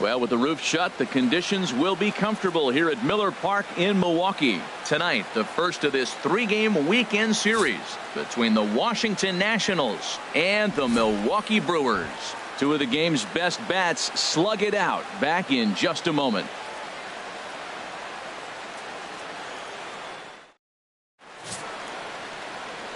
Well, with the roof shut, the conditions will be comfortable here at Miller Park in Milwaukee. Tonight, the first of this 3-game weekend series between the Washington Nationals and the Milwaukee Brewers. Two of the game's best bats slug it out. Back in just a moment.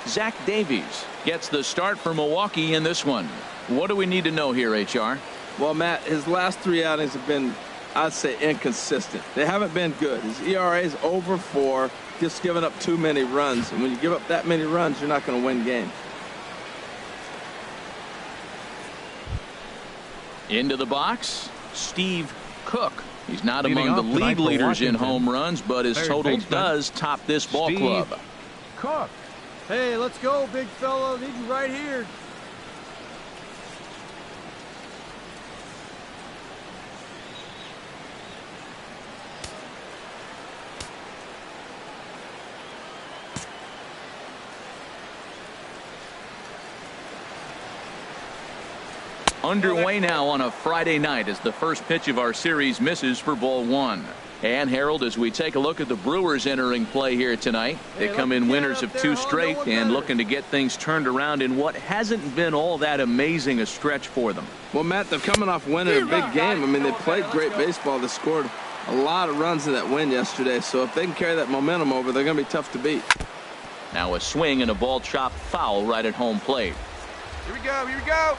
Zach Davies gets the start for Milwaukee in this one. What do we need to know here, HR? Well, Matt, his last 3 outings have been, I'd say, inconsistent. They haven't been good. His ERA is over 4, just giving up too many runs. And when you give up that many runs, you're not going to win games. Into the box, Steve Cook. He's not among the league leaders in home runs, but his total does top this ball club. Cook. Hey, let's go, big fella. Need you right here. Underway now on a Friday night as the first pitch of our series misses for ball 1. And Harold, as we take a look at the Brewers entering play here tonight, they come in winners of 2 straight and looking to get things turned around in what hasn't been all that amazing a stretch for them. Well, Matt, they're coming off winning a big game. I mean, they played great baseball. They scored a lot of runs in that win yesterday. So if they can carry that momentum over, they're going to be tough to beat. Now a swing and a ball chopped foul right at home plate. Here we go. Here we go.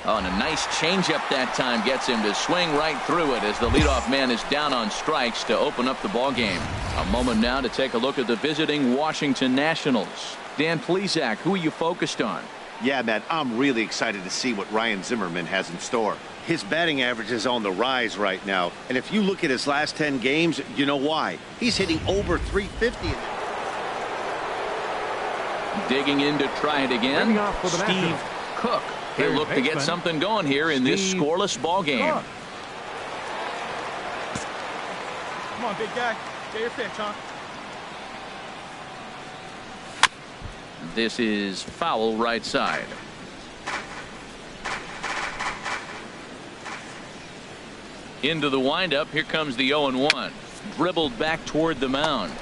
Oh, and a nice changeup that time gets him to swing right through it as the leadoff man is down on strikes to open up the ball game. A moment now to take a look at the visiting Washington Nationals. Dan Plesac, who are you focused on? Yeah, Matt, I'm really excited to see what Ryan Zimmerman has in store. His batting average is on the rise right now, and if you look at his last 10 games, you know why. He's hitting over 350. Digging in to try it again, Steve Cook. He'll look to get something going here in this scoreless ball game. Come on, big guy. Get your pitch, huh? This is foul right side. Into the windup. Here comes the 0-1. Dribbled back toward the mound.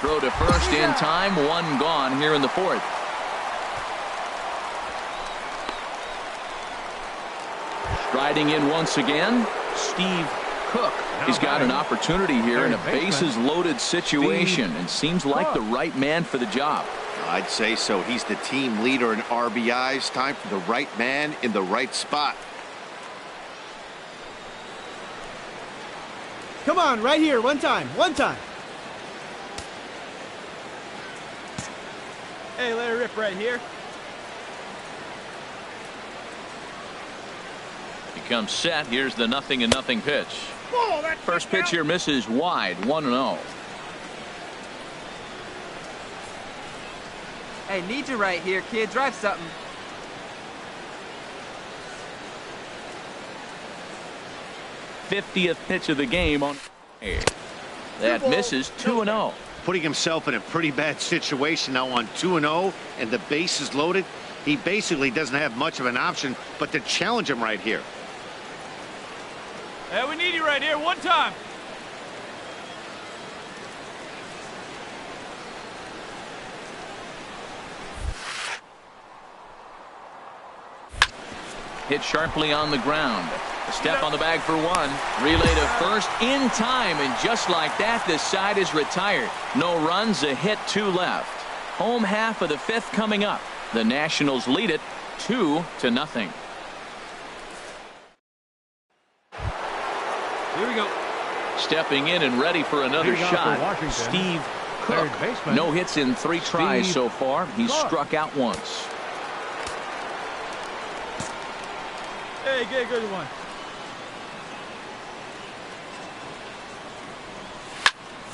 Throw to first in time. 1 gone here in the 4th. Striding in once again, Steve Cook. He's got an opportunity here in a bases loaded situation and seems like the right man for the job. I'd say so. He's the team leader in RBIs. Time for the right man in the right spot. Come on, right here. One time. One time. Hey, let her rip right here. Comes set. Here's the 0-0 pitch. First pitch here misses wide. 1-0. Hey, need you right here, kid. Drive something. '50th pitch of the game on. That misses. 2-0. Putting himself in a pretty bad situation now on 2-0 and the base is loaded. He basically doesn't have much of an option but to challenge him right here. Hey, we need you right here. One time. Hit sharply on the ground. A step on the bag for 1. Relay to first in time, and just like that, this side is retired. No runs, a hit, 2 left. Home half of the 5th coming up. The Nationals lead it 2-0. Here we go. Stepping in and ready for another shot, Steve Cook. No hits in 3 tries so far. He's struck out once. Hey, get a good one.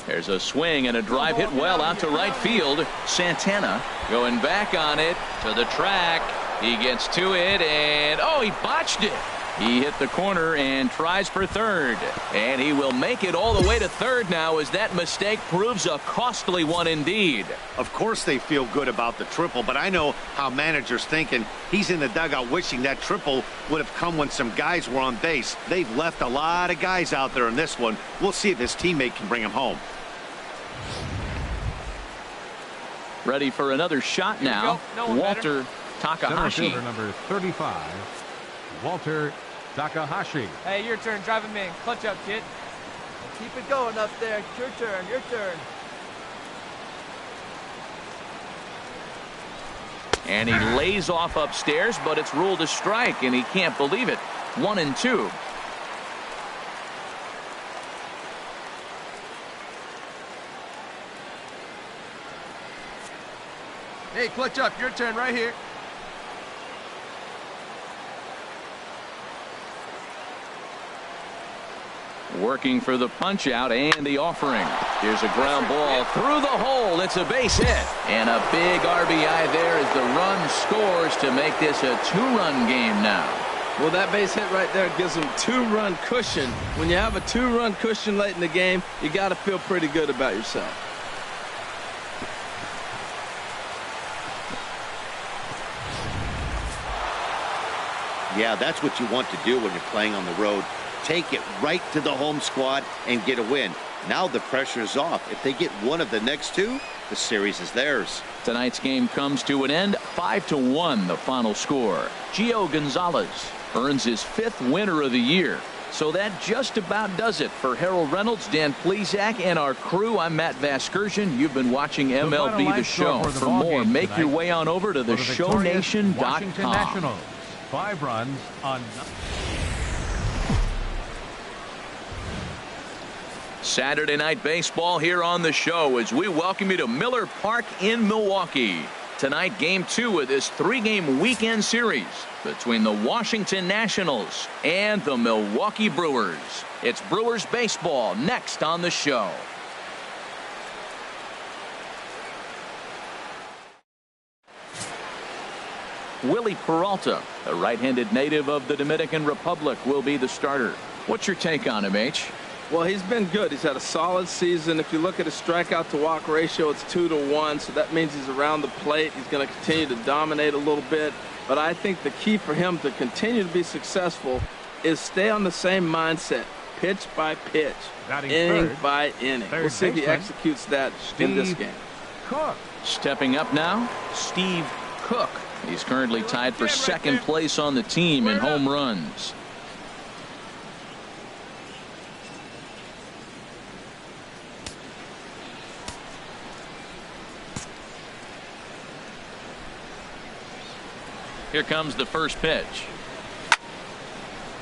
There's a swing and a drive hit well out to right field. Santana going back on it to the track. He gets to it and he botched it. He hit the corner and tries for third. And he will make it all the way to third now as that mistake proves a costly one indeed. Of course they feel good about the triple, but I know how managers thinking. He's in the dugout wishing that triple would have come when some guys were on base. They've left a lot of guys out there in this one. We'll see if his teammate can bring him home. Ready for another shot now. Walter Takahashi. Center fielder number 35, Walter Takahashi. Hey, your turn. Drive him in. Clutch up, kid. Keep it going up there. It's your turn. Your turn. And he lays off upstairs, but it's ruled a strike, and he can't believe it. 1-2. Hey, clutch up. Your turn right here. Working for the punch out and the offering. Here's a ground ball through the hole. It's a base hit. And a big RBI there as the run scores to make this a two-run game now. Well, that base hit right there gives them two-run cushion. When you have a two-run cushion late in the game, you got to feel pretty good about yourself. Yeah, that's what you want to do when you're playing on the road. Take it right to the home squad and get a win. Now the pressure is off. If they get one of the next two, the series is theirs. Tonight's game comes to an end. 5-1 the final score. Gio Gonzalez earns his 5th winner of the year. So that just about does it for Harold Reynolds, Dan Plesac, and our crew. I'm Matt Vasgersian. You've been watching MLB The Show. For more, make your way on over to theshownation.com. 5 runs on. Saturday night baseball here on the show as we welcome you to Miller Park in Milwaukee. Tonight, game 2 of this 3-game weekend series between the Washington Nationals and the Milwaukee Brewers. It's Brewers baseball next on the show. Willie Peralta, a right-handed native of the Dominican Republic, will be the starter. What's your take on him, H? Well, he's been good. He's had a solid season. If you look at his strikeout to walk ratio, it's 2-to-1, so that means he's around the plate. He's going to continue to dominate a little bit. But I think the key for him to continue to be successful is stay on the same mindset, pitch by pitch, inning by inning. We'll see if he executes that in this game. Cook. Stepping up now, Steve Cook. He's currently tied for second place on the team in home runs. Here comes the first pitch.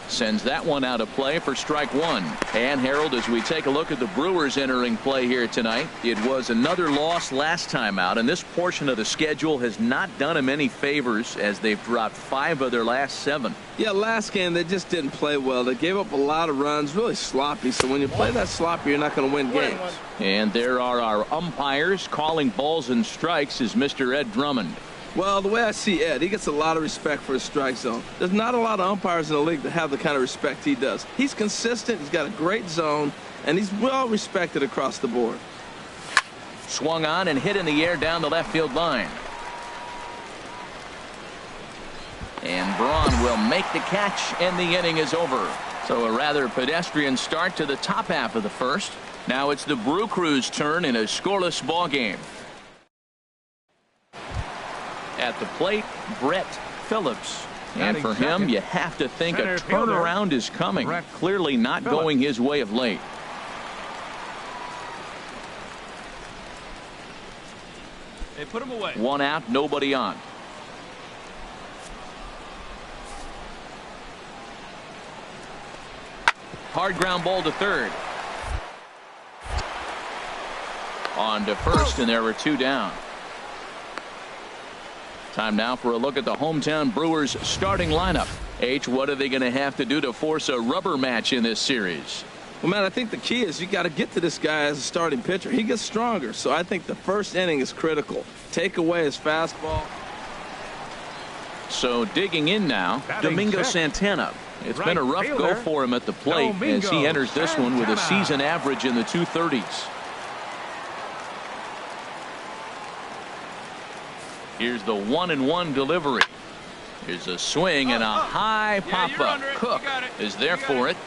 Sends that one out of play for strike 1. And Harold, as we take a look at the Brewers entering play here tonight, it was another loss last time out, and this portion of the schedule has not done them any favors as they've dropped 5 of their last 7. Yeah, last game they just didn't play well. They gave up a lot of runs, really sloppy. So when you play that sloppy, you're not going to win games. And there are our umpires calling balls and strikes is Mr. Ed Drummond. Well, the way I see Ed, he gets a lot of respect for his strike zone. There's not a lot of umpires in the league that have the kind of respect he does. He's consistent, he's got a great zone, and he's well respected across the board. Swung on and hit in the air down the left field line. And Braun will make the catch, and the inning is over. So a rather pedestrian start to the top half of the first. Now it's the Brew Crew's turn in a scoreless ball game. At the plate, Brett Phillips. And for him, you have to think a turnaround is coming. Clearly not going his way of late. Hey, put him away. 1 out, nobody on. Hard ground ball to third. On to first, and there were 2 down. Time now for a look at the hometown Brewers starting lineup. H, what are they going to have to do to force a rubber match in this series? Well, man, I think the key is you got to get to this guy as a starting pitcher. He gets stronger, so I think the first inning is critical. Take away his fastball. So digging in now, Domingo Santana. It's been a rough go for him at the plate as he enters this one with a season average in the 230s. Here's the 1-1 delivery. Here's a swing and a high pop-up. Cook is there for it.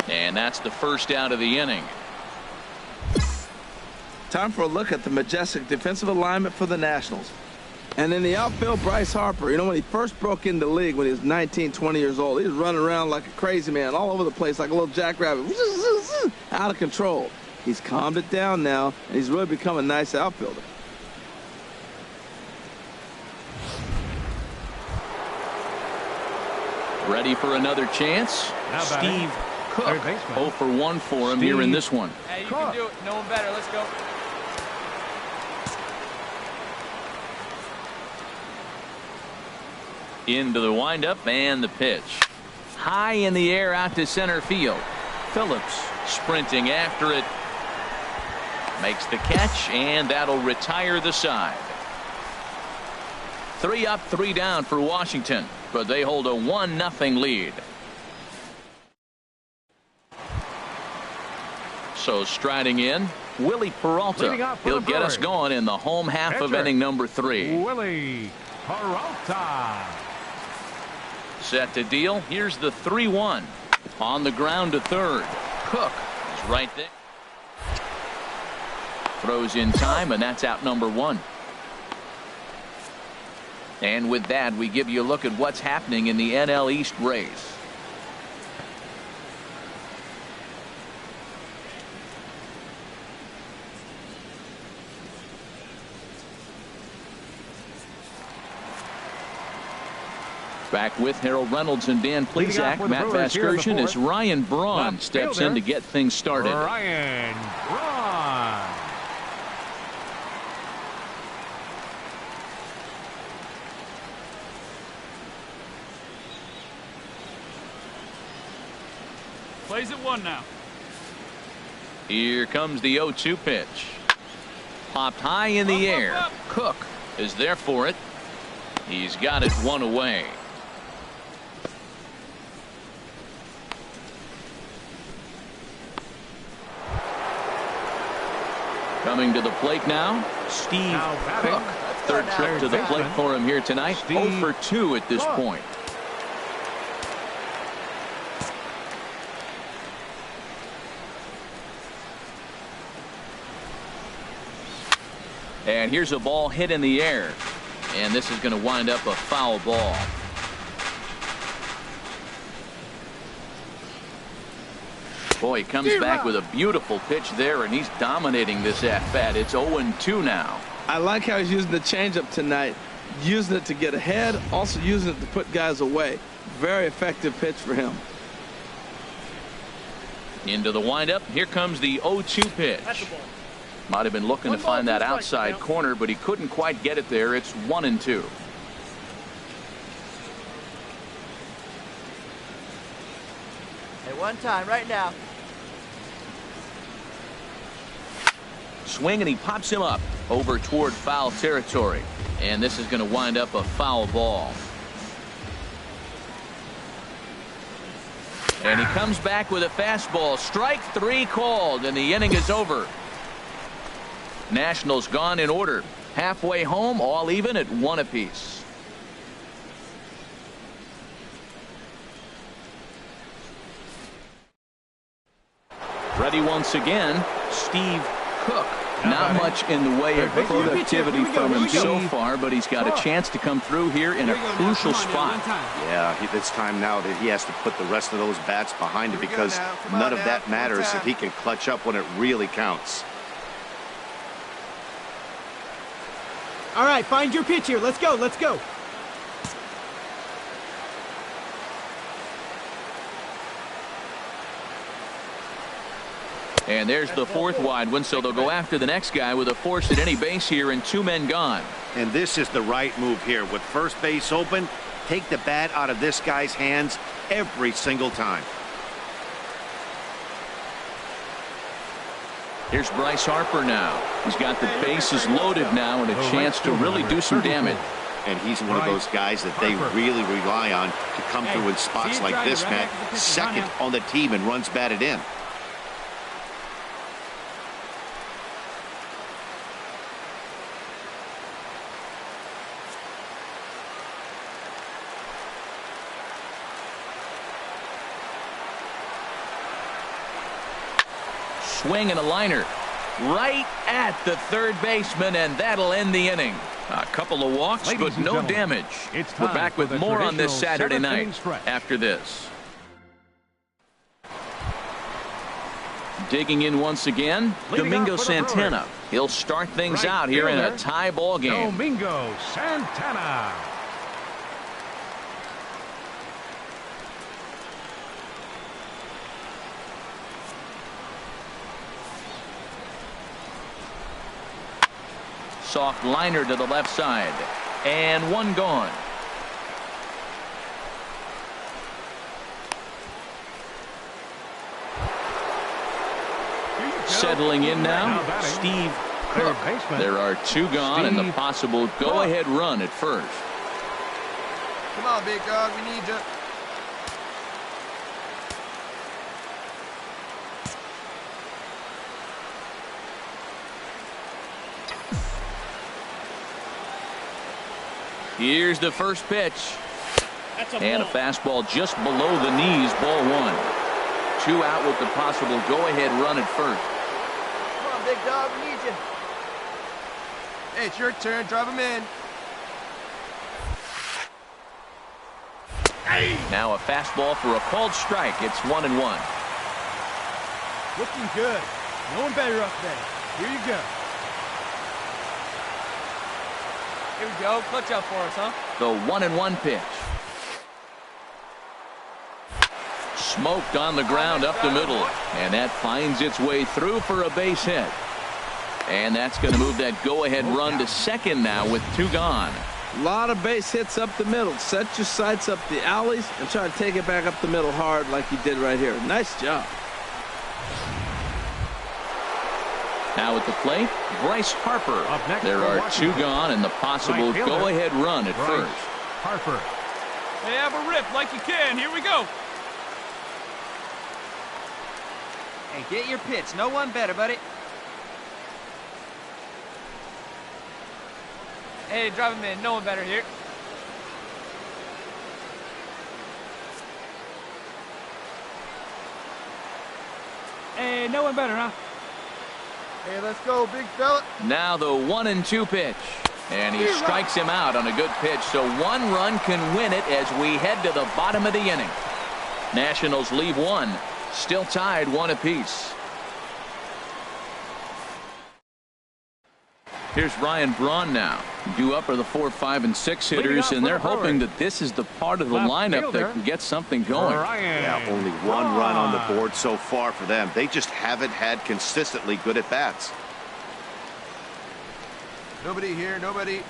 And that's the first out of the inning. Time for a look at the majestic defensive alignment for the Nationals. And in the outfield, Bryce Harper. You know, when he first broke into the league when he was 19, 20 years old, he was running around like a crazy man all over the place like a little jackrabbit. Out of control. He's calmed it down now, and he's really become a nice outfielder. Ready for another chance? Steve Cook. 0 for 1 for him here in this one. Hey, you can do it. No one better. Let's go. Into the windup and the pitch. High in the air out to center field. Phillips sprinting after it. Makes the catch, and that'll retire the side. 3 up, 3 down for Washington, but they hold a 1-0 lead. So striding in, Willie Peralta. He'll get us going in the home half of inning number 3. Willie Peralta. Set to deal. Here's the 3-1. On the ground to third. Cook is right there. Throws in time, and that's out number 1. And with that, we give you a look at what's happening in the NL East race. Back with Harold Reynolds and Dan Plesac, Matt Vasgersian as Ryan Braun steps in to get things started. Ryan Braun. Plays at 1 now. Here comes the 0-2 pitch. Popped high in the air. Cook is there for it. He's got it 1 away. Coming to the plate now, Steve Cook. Third trip to the plate for him here tonight. 0 for 2 at this point. And here's a ball hit in the air. And this is going to wind up a foul ball. Boy, he comes back with a beautiful pitch there, and he's dominating this at-bat. It's 0-2 now. I like how he's using the changeup tonight. Using it to get ahead, also using it to put guys away. Very effective pitch for him. Into the windup. Here comes the 0-2 pitch. Might have been looking to find that outside corner, but he couldn't quite get it there. It's 1-2. At 1 time right now. Swing, and he pops him up over toward foul territory. And this is going to wind up a foul ball. And he comes back with a fastball. Strike 3 called, and the inning is over. Nationals gone in order. Halfway home, all even at 1 apiece. Ready once again, Steve Cook. Not much in the way of productivity from him so far, but he's got a chance to come through here in a crucial spot. Yeah, it's time now that he has to put the rest of those bats behind him, because none of that matters if he can clutch up when it really counts. All right, find your pitch here. Let's go. Let's go. And there's the 4th wide one, so they'll go after the next guy with a force at any base here and 2 men gone. And this is the right move here. With first base open, take the bat out of this guy's hands every single time. Here's Bryce Harper now. He's got the bases loaded now and a chance to really do some damage. And he's one of those guys that they really rely on to come through in spots like this, Matt. Second on the team and runs batted in. Swing and a liner right at the third baseman, and that'll end the inning. A couple of walks, but no damage. We're back with more on this Saturday night after this. Digging in once again, Domingo Santana. He'll start things out here in a tie ball game. Domingo Santana. Soft liner to the left side, and one gone. Settling in now, Steve Cook. There are two gone and the possible go-ahead run at first. Come on, big dog, we need you. Here's the first pitch. And a fastball just below the knees, ball one. Two out with the possible go-ahead run at first. Come on, big dog, we need you. Hey, it's your turn, drive him in. Now a fastball for a called strike. It's 1-1. Looking good. No one better up there. Here you go. Here we go. Clutch up for us, huh? The 1-1 pitch. Smoked on the ground up the middle, and that finds its way through for a base hit. And that's going to move that go-ahead run to second now with two gone. A lot of base hits up the middle. Set your sights up the alleys and try to take it back up the middle hard like you did right here. Nice job. Now at the plate, Bryce Harper. There are two gone and the possible go-ahead run at first. Harper. Hey, have a rip like you can. Here we go. Hey, get your pitch. No one better, buddy. Hey, drive him in. No one better here. Hey, no one better, huh? Hey, let's go, big fella. Now the 1-2 pitch. And he strikes him out on a good pitch, so one run can win it as we head to the bottom of the inning. Nationals leave one, still tied 1 apiece. Here's Ryan Braun now. Due up are the 4, 5, and 6 hitters, and they're hoping that this is the part of the lineup that can get something going. Yeah, only one run on the board so far for them. They just haven't had consistently good at-bats. Nobody here, nobody.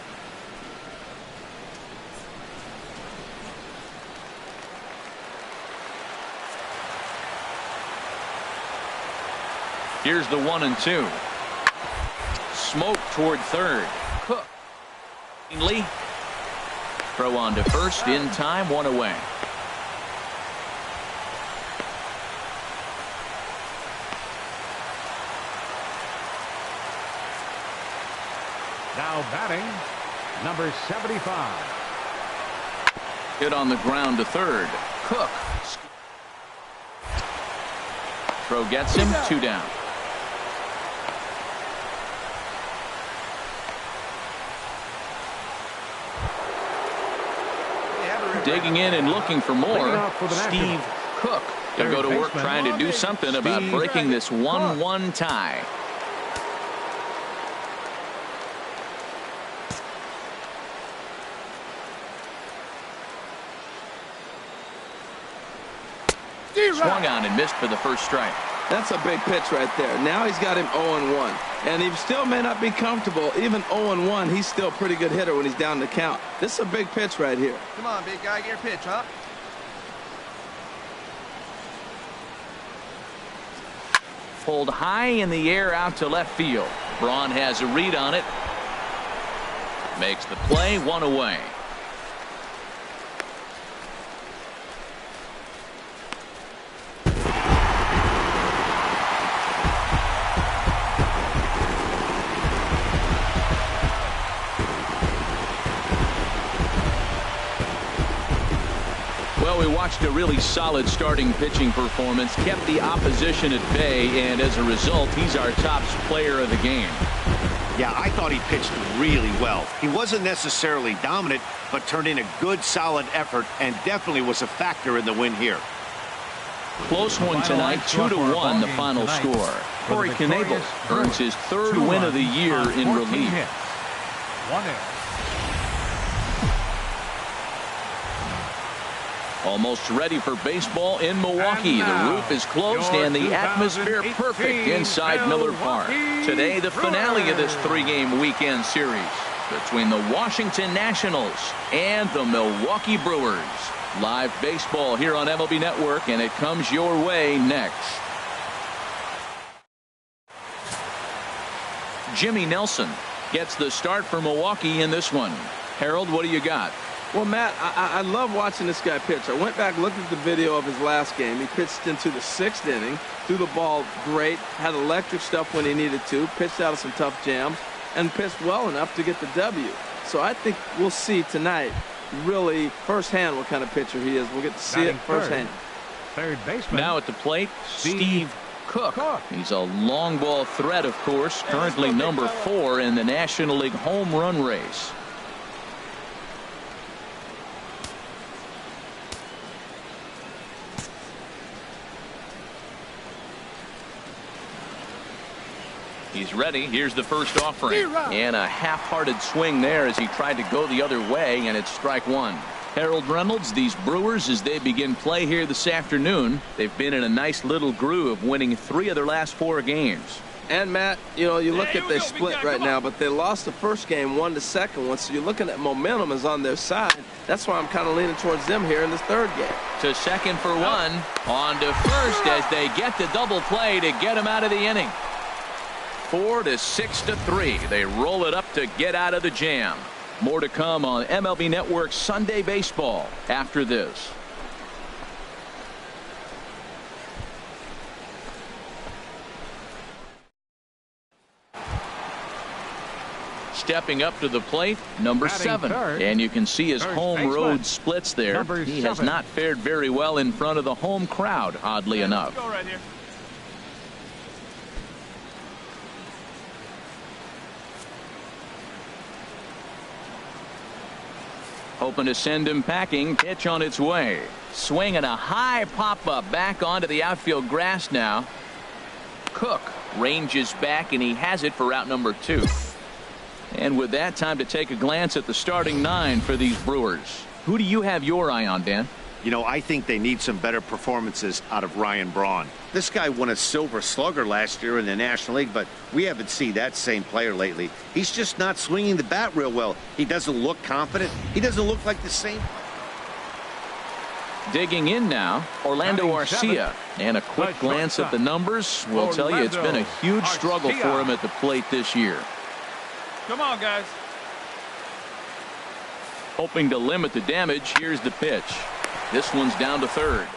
Here's the 1-2. Smoke toward third. Cook. Lee. Throw on to first in time, 1 away. Now batting, number 75. Hit on the ground to third. Cook. Throw gets him, 2 down. Digging in and looking for more, Steve Cook. He'll go to work trying to do something about breaking this 1-1 tie. Swung on and missed for the first strike. That's a big pitch right there. Now he's got him 0-1. And he still may not be comfortable. Even 0-1, he's still a pretty good hitter when he's down the count. This is a big pitch right here. Come on, big guy, get your pitch, huh? Pulled high in the air out to left field. Braun has a read on it. Makes the play, 1 away. watched a really solid starting pitching performance, kept the opposition at bay, and as a result, he's our top player of the game. Yeah, I thought he pitched really well. He wasn't necessarily dominant, but turned in a good, solid effort and definitely was a factor in the win here. Close one tonight, 2-1 the final score. Corey Knebel earns his third win of the year in relief. 1-0. Almost ready for baseball in Milwaukee. The roof is closed and the atmosphere perfect inside Miller Park. Today, the finale of this three-game weekend series between the Washington Nationals and the Milwaukee Brewers. Live baseball here on MLB Network, and it comes your way next. Jimmy Nelson gets the start for Milwaukee in this one. Harold, what do you got? Well, Matt, I love watching this guy pitch. I went back and looked at the video of his last game. He pitched into the 6th inning, threw the ball great, had electric stuff when he needed to, pitched out of some tough jams, and pitched well enough to get the W. So I think we'll see tonight really firsthand what kind of pitcher he is. We'll get to see it firsthand. Third baseman. Now at the plate, Steve Cook. He's a long ball threat, of course, currently number 4 in the National League home run race. He's ready. Here's the first offering. And a half-hearted swing there as he tried to go the other way, and it's strike one. Harold Reynolds, these Brewers, as they begin play here this afternoon, they've been in a nice little groove, winning 3 of their last 4 games. And, Matt, you look at they split right now, but they lost the first game, won the second one, so you're looking at momentum is on their side. That's why I'm kind of leaning towards them here in this third game. To second for one, on to first as they get the double play to get him out of the inning. 4 to 6 to 3. They roll it up to get out of the jam. More to come on MLB Network Sunday Baseball after this. Stepping up to the plate, number 7. And you can see his home road splits there. He has not fared very well in front of the home crowd, oddly enough. Go right here. Hoping to send him packing. Pitch on its way. Swing and a high pop-up back onto the outfield grass now. Cook ranges back, and he has it for out number 2. And with that, time to take a glance at the starting 9 for these Brewers. Who do you have your eye on, Dan? I think they need some better performances out of Ryan Braun. This guy won a Silver Slugger last year in the National League, but we haven't seen that same player lately. He's just not swinging the bat real well. He doesn't look confident. He doesn't look like the same. Digging in now, Orlando Arcia. And a quick glance at the numbers will tell you it's been a huge struggle for him at the plate this year. Come on, guys. Hoping to limit the damage, here's the pitch. This one's down to third.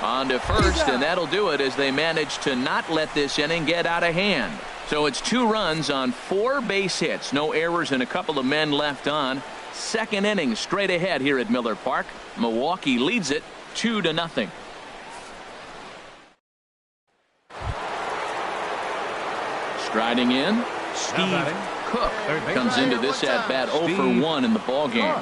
On to first, and that'll do it as they manage to not let this inning get out of hand. So it's 2 runs on 4 base hits. No errors and a couple of men left on. Second inning straight ahead here at Miller Park. Milwaukee leads it 2-0. Striding in, Steve Cook comes into this at-bat 0 for 1 in the ballgame.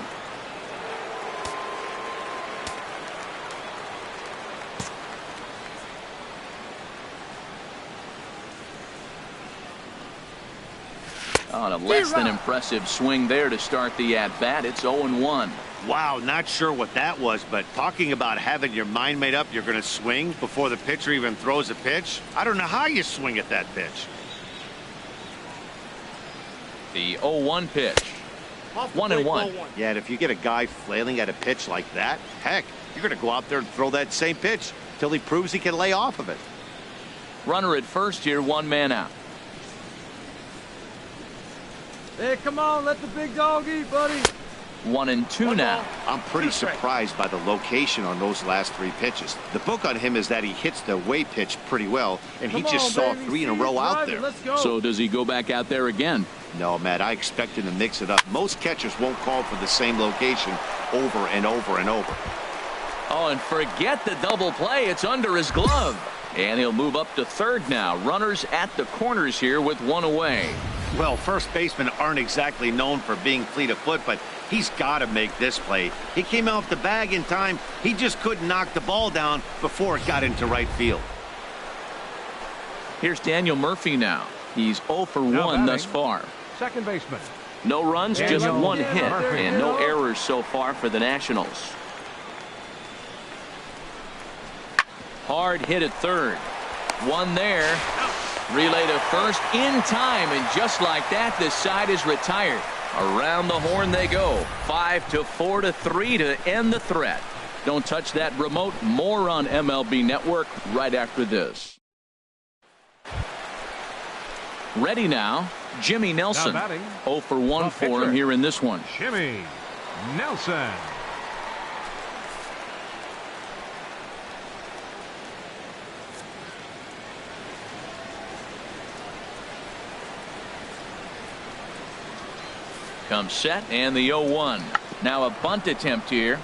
On a less than impressive swing there to start the at-bat. It's 0-1. Wow, not sure what that was, but talking about having your mind made up you're going to swing before the pitcher even throws a pitch. I don't know how you swing at that pitch. The 0-1 pitch. 1-1. Yeah, and if you get a guy flailing at a pitch like that, heck, you're going to go out there and throw that same pitch till he proves he can lay off of it. Runner at first here, 1 man out. Hey, come on, let the big dog eat, buddy. 1-2 now. I'm pretty surprised by the location on those last 3 pitches. The book on him is that he hits the away pitch pretty well, and he just saw 3 in a row out there. So does he go back out there again? No, Matt, I expect him to mix it up. Most catchers won't call for the same location over and over and over. Oh, and forget the double play. It's under his glove. And he'll move up to third now. Runners at the corners here with one away. Well, first basemen aren't exactly known for being fleet of foot, but he's got to make this play. He came off the bag in time. He just couldn't knock the ball down before it got into right field. Here's Daniel Murphy now. He's 0 for 1 thus far. Second baseman. No runs, just Daniel one hit, Murphy. and no errors so far for the Nationals. Hard hit at third. One there. Relay to first in time, and just like that, this side is retired. Around the horn they go. 5-4-3 to end the threat. Don't touch that remote. More on MLB Network right after this. Ready now, Jimmy Nelson. 0 for 1 for him here in this one. Jimmy Nelson. Comes set, and the 0-1. Now a bunt attempt here.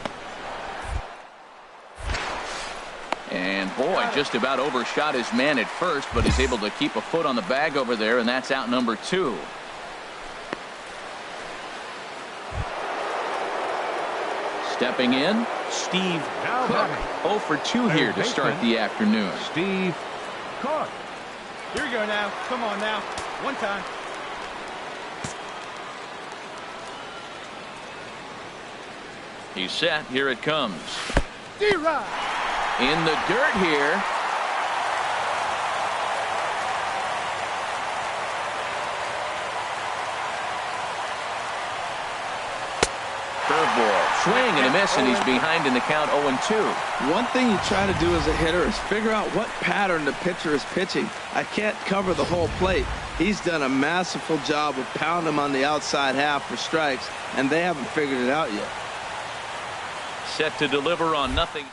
And boy, just about overshot his man at first, but is able to keep a foot on the bag over there, and that's out number 2. Stepping in, Steve Cook. 0 for 2 here to start the afternoon. Steve Cook. Here we go now. Come on now. One time. He's set. Here it comes. D-Rod. In the dirt here. Curveball. Swing and a miss, and he's behind in the count 0-2. One thing you try to do as a hitter is figure out what pattern the pitcher is pitching. I can't cover the whole plate. He's done a masterful job of pounding him on the outside half for strikes, and they haven't figured it out yet. Set to deliver on nothing.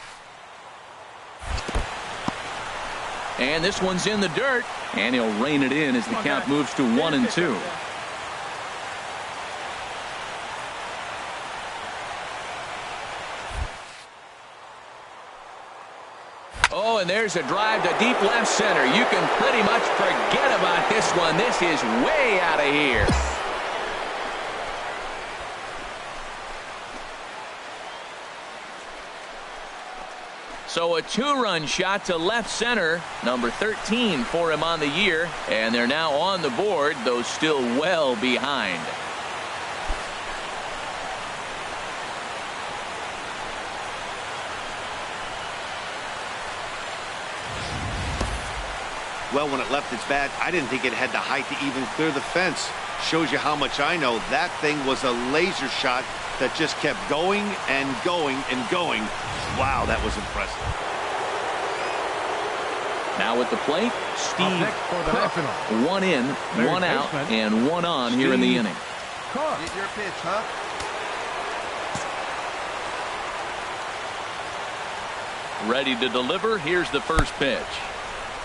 And this one's in the dirt, and he'll rein it in as the count moves to 1-2. Oh, and there's a drive to deep left center. You can pretty much forget about this one. This is way out of here. So a 2-run shot to left center, number 13 for him on the year, and they're now on the board, though still well behind. Well, when it left its bat, I didn't think it had the height to even clear the fence. Shows you how much I know. That thing was a laser shot that just kept going and going and going. Wow, that was impressive. Now at the plate, Steve Cook. 1 in, 1 out, and 1 on here in the inning. Get your pitch, huh? Ready to deliver. Here's the first pitch.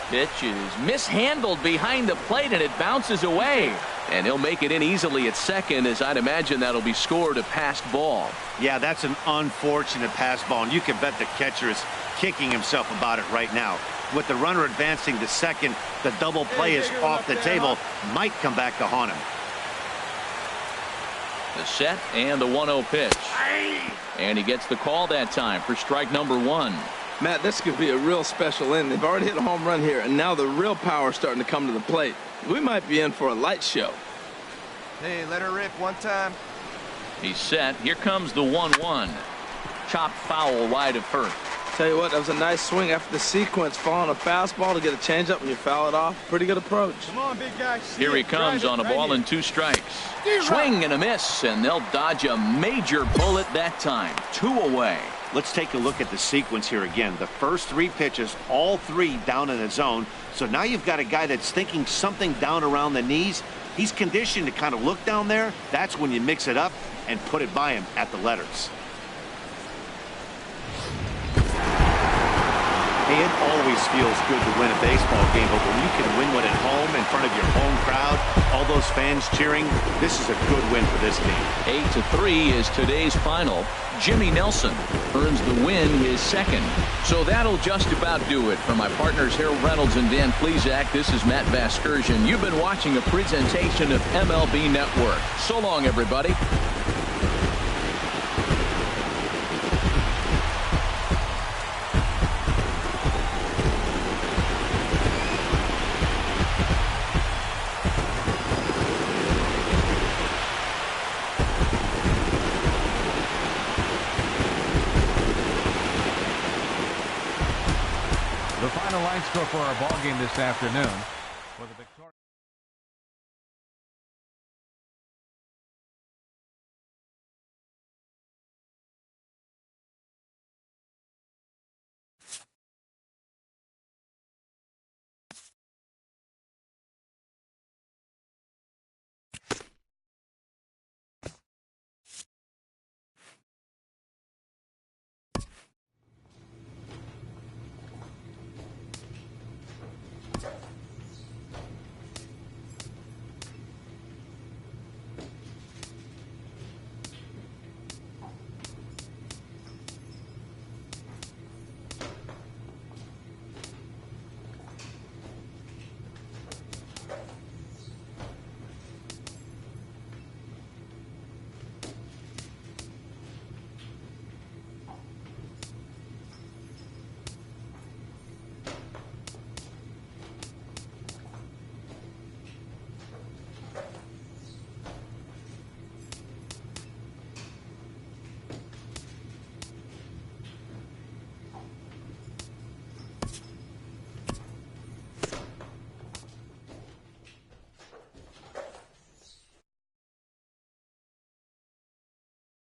Pitch is mishandled behind the plate, and it bounces away. And he'll make it in easily at second, as I'd imagine that'll be scored a passed ball. Yeah, that's an unfortunate pass ball, and you can bet the catcher is kicking himself about it right now. With the runner advancing to second, the double play is off the table. Might come back to haunt him. The set and the 1-0 pitch. And he gets the call that time for strike number 1. Matt, this could be a real special inning. They've already hit a home run here, and now the real power is starting to come to the plate. We might be in for a light show. Hey, let her rip one time. He's set. Here comes the 1-1. Chopped foul wide of first. Tell you what, that was a nice swing after the sequence, following a fastball to get a changeup and you foul it off. Pretty good approach. Come on, big guy. Here he comes on a ball and 2 strikes. Swing and a miss, and they'll dodge a major bullet that time. 2 away. Let's take a look at the sequence here again. The first 3 pitches, all 3 down in the zone. So now you've got a guy that's thinking something down around the knees. He's conditioned to kind of look down there. That's when you mix it up and put it by him at the letters. Hey, it always feels good to win a baseball game, but when you can win one at home in front of your home crowd, all those fans cheering, this is a good win for this team. 8-3 is today's final. Jimmy Nelson earns the win, his second. So that'll just about do it. For my partners Harold Reynolds and Dan Plesac, this is Matt Vasgersian. You've been watching a presentation of MLB Network. So long, everybody. The final line score for our ball game this afternoon.